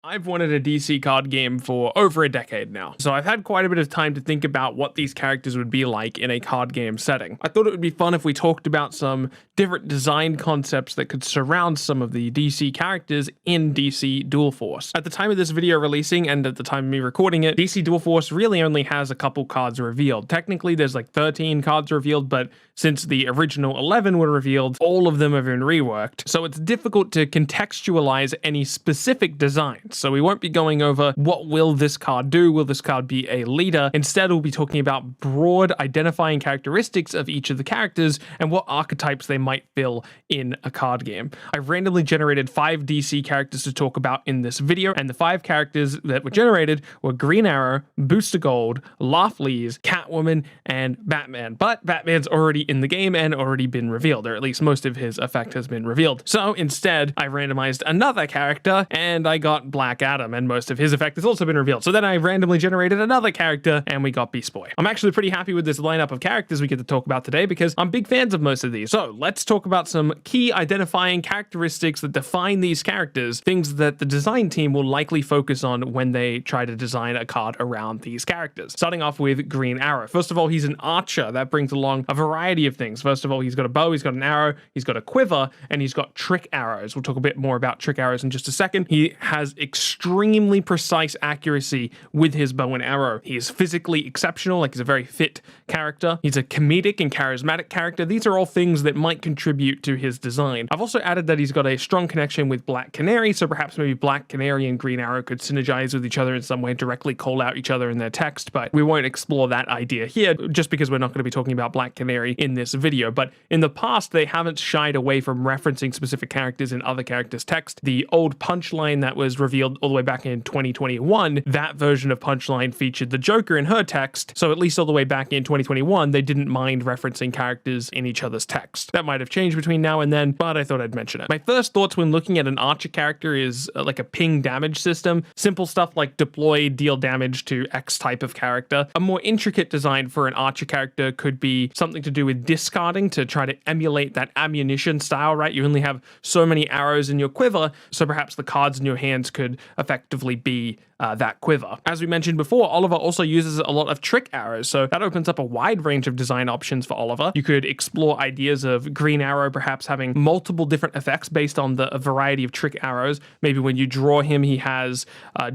I've wanted a DC card game for over a decade now, so I've had quite a bit of time to think about what these characters would be like in a card game setting. I thought it would be fun if we talked about some different design concepts that could surround some of the DC characters in DC Dual Force. At the time of this video releasing, and at the time of me recording it, DC Dual Force really only has a couple cards revealed. Technically, there's like 13 cards revealed, but since the original 11 were revealed, all of them have been reworked, so it's difficult to contextualize any specific design. So we won't be going over what will this card do, will this card be a leader. Instead, we'll be talking about broad identifying characteristics of each of the characters and what archetypes they might fill in a card game. I've randomly generated 5 DC characters to talk about in this video, and the 5 characters that were generated were Green Arrow, Booster Gold, Laughley's, Catwoman, and Batman. But Batman's already in the game and already been revealed, or at least most of his effect has been revealed. So instead, I randomized another character, and I got Black Adam, and most of his effect has also been revealed. So then I randomly generated another character, and we got Beast Boy. I'm actually pretty happy with this lineup of characters we get to talk about today because I'm big fans of most of these. So let's talk about some key identifying characteristics that define these characters, things that the design team will likely focus on when they try to design a card around these characters. Starting off with Green Arrow. First of all, he's an archer. That brings along a variety of things. First of all, he's got a bow, he's got an arrow, he's got a quiver, and he's got trick arrows. We'll talk a bit more about trick arrows in just a second. He has extremely precise accuracy with his bow and arrow. He is physically exceptional, like he's a very fit character. He's a comedic and charismatic character. These are all things that might contribute to his design. I've also added that he's got a strong connection with Black Canary, so perhaps maybe Black Canary and Green Arrow could synergize with each other in some way, directly call out each other in their text, but we won't explore that idea here just because we're not going to be talking about Black Canary in this video. But in the past, they haven't shied away from referencing specific characters in other characters' text. The old Punchline that was revealed all the way back in 2021, that version of Punchline featured the Joker in her text, so at least all the way back in 2021, they didn't mind referencing characters in each other's text. That might have changed between now and then, but I thought I'd mention it. My first thoughts when looking at an archer character is like a ping damage system. Simple stuff like deploy, deal damage to X type of character. A more intricate design for an archer character could be something to do with discarding to try to emulate that ammunition style, right? You only have so many arrows in your quiver, so perhaps the cards in your hands could effectively be that quiver. As we mentioned before, Oliver also uses a lot of trick arrows, so that opens up a wide range of design options for Oliver. You could explore ideas of Green Arrow perhaps having multiple different effects based on the variety of trick arrows. Maybe when you draw him, he has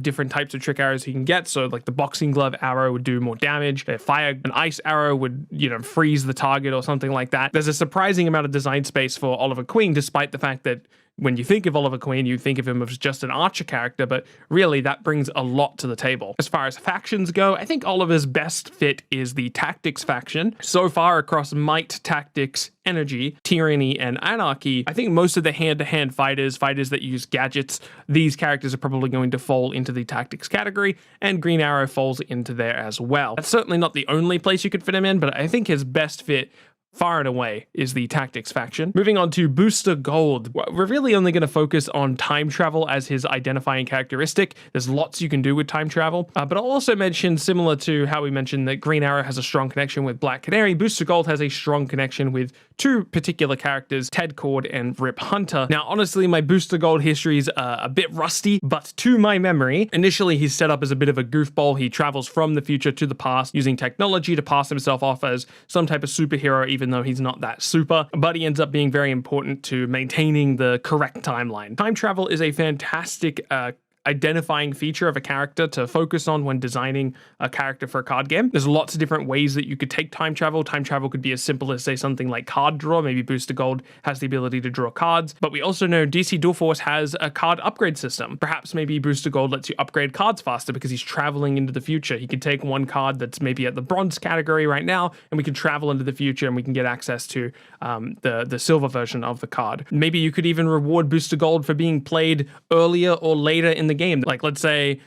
different types of trick arrows he can get, so like the boxing glove arrow would do more damage, an ice arrow would, freeze the target or something like that. There's a surprising amount of design space for Oliver Queen, despite the fact that when you think of Oliver Queen, you think of him as just an archer character, but really that brings a lot to the table. As far as factions go, I think Oliver's best fit is the Tactics faction. So far across Might, Tactics, Energy, Tyranny, and Anarchy, I think most of the hand-to-hand fighters that use gadgets, these characters are probably going to fall into the Tactics category, and Green Arrow falls into there as well. That's certainly not the only place you could fit him in, but I think his best fit far and away is the Tactics faction. Moving on to Booster Gold. We're really only going to focus on time travel as his identifying characteristic. There's lots you can do with time travel, but I'll also mention, similar to how we mentioned that Green Arrow has a strong connection with Black Canary, Booster Gold has a strong connection with 2 particular characters, Ted Cord and Rip Hunter. Now, honestly, my Booster Gold history is a bit rusty, but to my memory, initially he's set up as a bit of a goofball. He travels from the future to the past using technology to pass himself off as some type of superhero, even though he's not that super, but he ends up being very important to maintaining the correct timeline. Time travel is a fantastic identifying feature of a character to focus on when designing a character for a card game. There's lots of different ways that you could take time travel. Time travel could be as simple as, say, something like card draw. Maybe Booster Gold has the ability to draw cards, but we also know DC Dual Force has a card upgrade system. Perhaps maybe Booster Gold lets you upgrade cards faster because he's traveling into the future. He can take one card that's maybe at the bronze category right now, and we can travel into the future and we can get access to the silver version of the card. Maybe you could even reward Booster Gold for being played earlier or later in the game. Like, let's say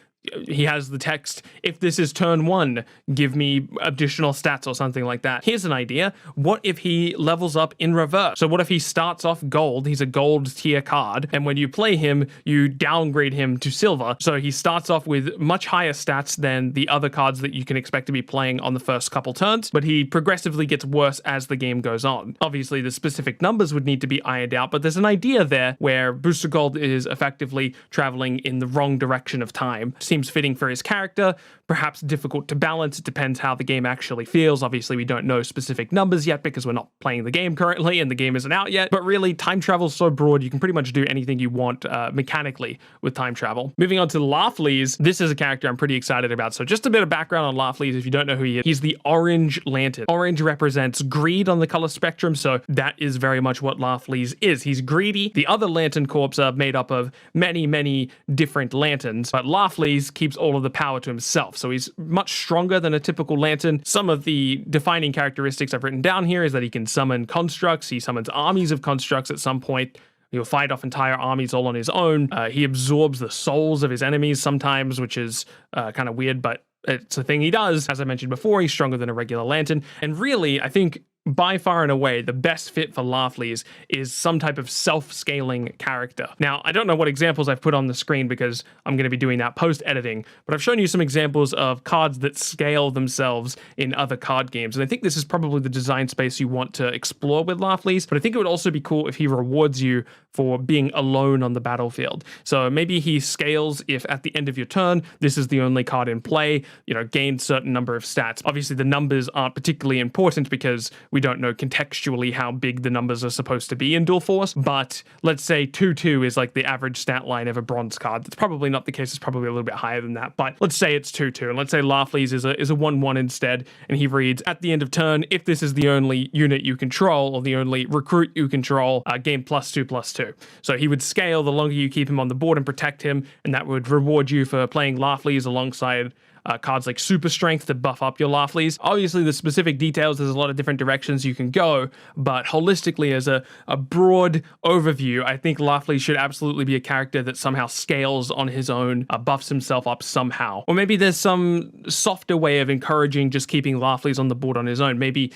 he has the text, if this is turn 1, give me additional stats or something like that. Here's an idea. What if he levels up in reverse? So what if he starts off gold, he's a gold tier card, and when you play him, you downgrade him to silver. So he starts off with much higher stats than the other cards that you can expect to be playing on the first couple turns, but he progressively gets worse as the game goes on. Obviously, the specific numbers would need to be ironed out, but there's an idea there where Booster Gold is effectively traveling in the wrong direction of time. Seems fitting for his character, perhaps difficult to balance. It depends how the game actually feels. Obviously, we don't know specific numbers yet because we're not playing the game currently and the game isn't out yet, but really, time travel is so broad, you can pretty much do anything you want mechanically with time travel. Moving on to Laughley's, this is a character I'm pretty excited about. So just a bit of background on Laughley's if you don't know who he is. He's the Orange Lantern. Orange represents greed on the color spectrum, so that is very much what Laughley's is. He's greedy. The other Lantern Corps are made up of many different lanterns, but Laughley's keeps all of the power to himself, so he's much stronger than a typical lantern. Some of the defining characteristics I've written down here is that he can summon constructs. He summons armies of constructs at some point. He'll fight off entire armies all on his own. He absorbs the souls of his enemies sometimes, which is kind of weird, but it's a thing he does. As I mentioned before, he's stronger than a regular lantern. And really, I think by far and away, the best fit for Laughley's is some type of self-scaling character. Now, I don't know what examples I've put on the screen because I'm going to be doing that post-editing, but I've shown you some examples of cards that scale themselves in other card games, and I think this is probably the design space you want to explore with Laughley's, but I think it would also be cool if he rewards you for being alone on the battlefield. So maybe he scales if at the end of your turn, this is the only card in play, gain certain number of stats. Obviously, the numbers aren't particularly important because we don't know contextually how big the numbers are supposed to be in Dual Force, but let's say 2/2 is like the average stat line of a bronze card. That's probably not the case. It's probably a little bit higher than that, but let's say it's 2/2, and let's say Laughley's is a 1/1 instead, and he reads, at the end of turn, if this is the only unit you control, or the only recruit you control, gain +2/+2. So he would scale the longer you keep him on the board and protect him, and that would reward you for playing Laughley's alongside cards like Super Strength to buff up your Laughley's. Obviously, the specific details, there's a lot of different directions you can go, but holistically, as a broad overview, I think Laughley should absolutely be a character that somehow scales on his own, buffs himself up somehow. Or maybe there's some softer way of encouraging just keeping Laughley's on the board on his own. Maybe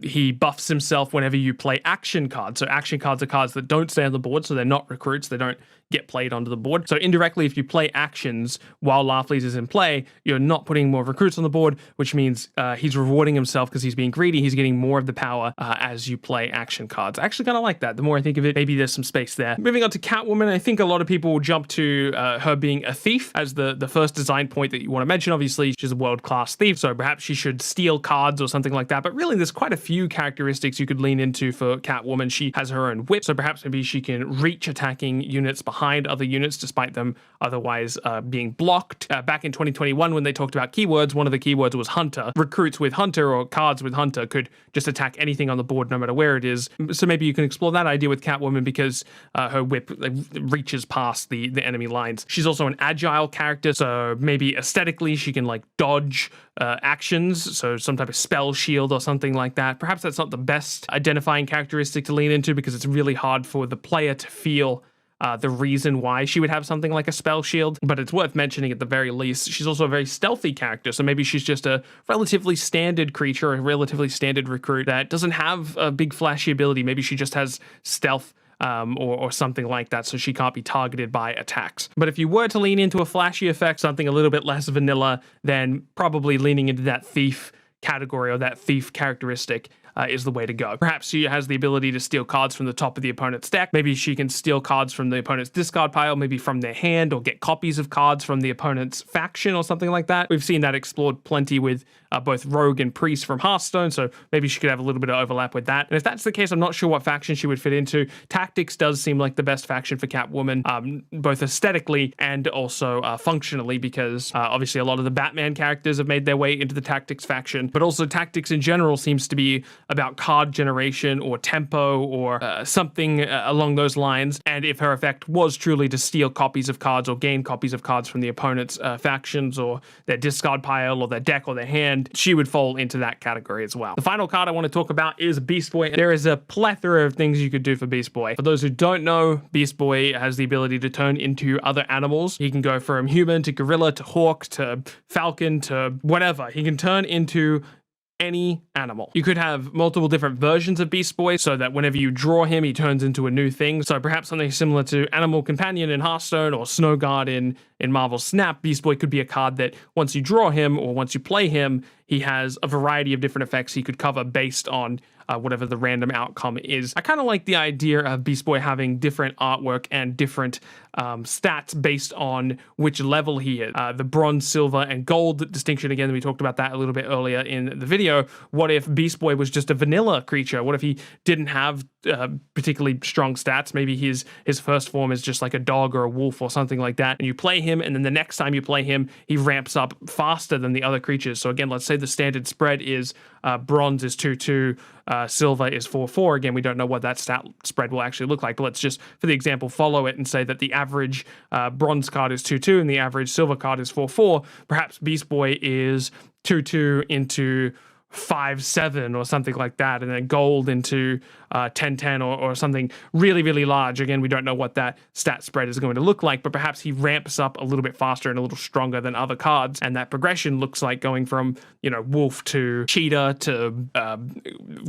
he buffs himself whenever you play action cards. So action cards are cards that don't stay on the board, so they're not recruits, they don't get played onto the board. So indirectly, if you play actions while Laughley's is in play, you're not putting more recruits on the board, which means he's rewarding himself because he's being greedy. He's getting more of the power as you play action cards. I actually kind of like that. The more I think of it, maybe there's some space there. Moving on to Catwoman, I think a lot of people will jump to her being a thief as the first design point that you want to mention. Obviously, she's a world-class thief, so perhaps she should steal cards or something like that. But really, there's quite a few characteristics you could lean into for Catwoman. She has her own whip, so perhaps maybe she can reach attacking units behind other units despite them otherwise being blocked. Back in 2021, when they talked about keywords, one of the keywords was Hunter. Recruits with Hunter or cards with Hunter could just attack anything on the board no matter where it is. So maybe you can explore that idea with Catwoman because her whip reaches past the enemy lines. She's also an agile character, so maybe aesthetically she can like dodge actions, so some type of spell shield or something like that. Perhaps that's not the best identifying characteristic to lean into because it's really hard for the player to feel the reason why she would have something like a spell shield, but it's worth mentioning at the very least. She's also a very stealthy character, so maybe she's just a relatively standard creature, a relatively standard recruit that doesn't have a big flashy ability. Maybe she just has stealth or something like that, so she can't be targeted by attacks. But if you were to lean into a flashy effect, something a little bit less vanilla, then probably leaning into that thief category or that thief characteristic is the way to go. Perhaps she has the ability to steal cards from the top of the opponent's deck. Maybe she can steal cards from the opponent's discard pile, maybe from their hand, or get copies of cards from the opponent's faction or something like that. We've seen that explored plenty with both Rogue and Priest from Hearthstone, so maybe she could have a little bit of overlap with that. And if that's the case, I'm not sure what faction she would fit into. Tactics does seem like the best faction for Catwoman, both aesthetically and also functionally, because obviously a lot of the Batman characters have made their way into the Tactics faction, but also Tactics in general seems to be about card generation or tempo or something along those lines. And if her effect was truly to steal copies of cards or gain copies of cards from the opponent's factions or their discard pile or their deck or their hand, she would fall into that category as well. The final card I want to talk about is Beast Boy. There is a plethora of things you could do for Beast Boy. For those who don't know, Beast Boy has the ability to turn into other animals. He can go from human to gorilla to hawk to falcon to whatever. He can turn into any animal. You could have multiple different versions of Beast Boy so that whenever you draw him, he turns into a new thing. So perhaps something similar to Animal Companion in Hearthstone or Snow Guard in Marvel Snap. Beast Boy could be a card that once you draw him or once you play him, he has a variety of different effects he could cover based on whatever the random outcome is. I kind of like the idea of Beast Boy having different artwork and different stats based on which level he is. The bronze, silver, and gold distinction, again, we talked about that a little bit earlier in the video. What if Beast Boy was just a vanilla creature? What if he didn't have particularly strong stats? Maybe his first form is just like a dog or a wolf or something like that, and you play him, and then the next time you play him, he ramps up faster than the other creatures. So again, let's say the standard spread is bronze is 2/2, silver is 4/4. Again, we don't know what that stat spread will actually look like, but let's just, for the example, follow it and say that the average bronze card is 2/2 and the average silver card is 4/4. Perhaps Beast Boy is 2/2 into 5/7 or something like that, and then gold into 10/10 or something really, really large. Again, we don't know what that stat spread is going to look like, but perhaps he ramps up a little bit faster and a little stronger than other cards, and that progression looks like going from, wolf to cheetah to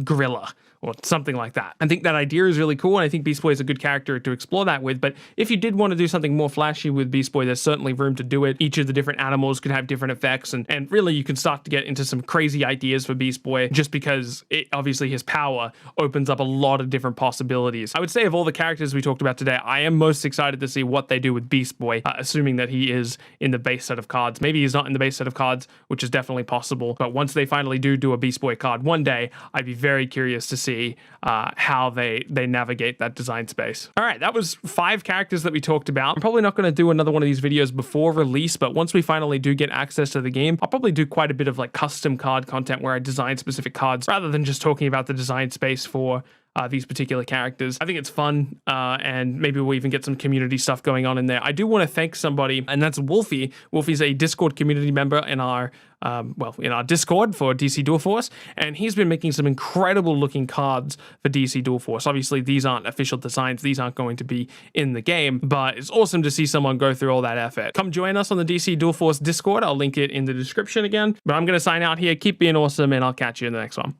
gorilla or something like that. I think that idea is really cool, and I think Beast Boy is a good character to explore that with. But if you did want to do something more flashy with Beast Boy, there's certainly room to do it. Each of the different animals could have different effects, and really you can start to get into some crazy ideas for Beast Boy, just because obviously his power opens up a lot of different possibilities. I would say of all the characters we talked about today, I am most excited to see what they do with Beast Boy, assuming that he is in the base set of cards. Maybe he's not in the base set of cards, which is definitely possible, but once they finally do a Beast Boy card one day, I'd be very curious to see how they navigate that design space. All right, that was 5 characters that we talked about. I'm probably not going to do another one of these videos before release, but once we finally do get access to the game, I'll probably do quite a bit of like custom card content where I design specific cards rather than just talking about the design space for these particular characters. I think it's fun, and maybe we'll even get some community stuff going on in there. I do want to thank somebody, and that's Wolfie. Wolfie's a Discord community member in our Discord for DC Dual Force, and he's been making some incredible looking cards for DC Dual Force. Obviously, these aren't official designs. These aren't going to be in the game, but it's awesome to see someone go through all that effort. Come join us on the DC Dual Force Discord. I'll link it in the description again, but I'm going to sign out here. Keep being awesome, and I'll catch you in the next one.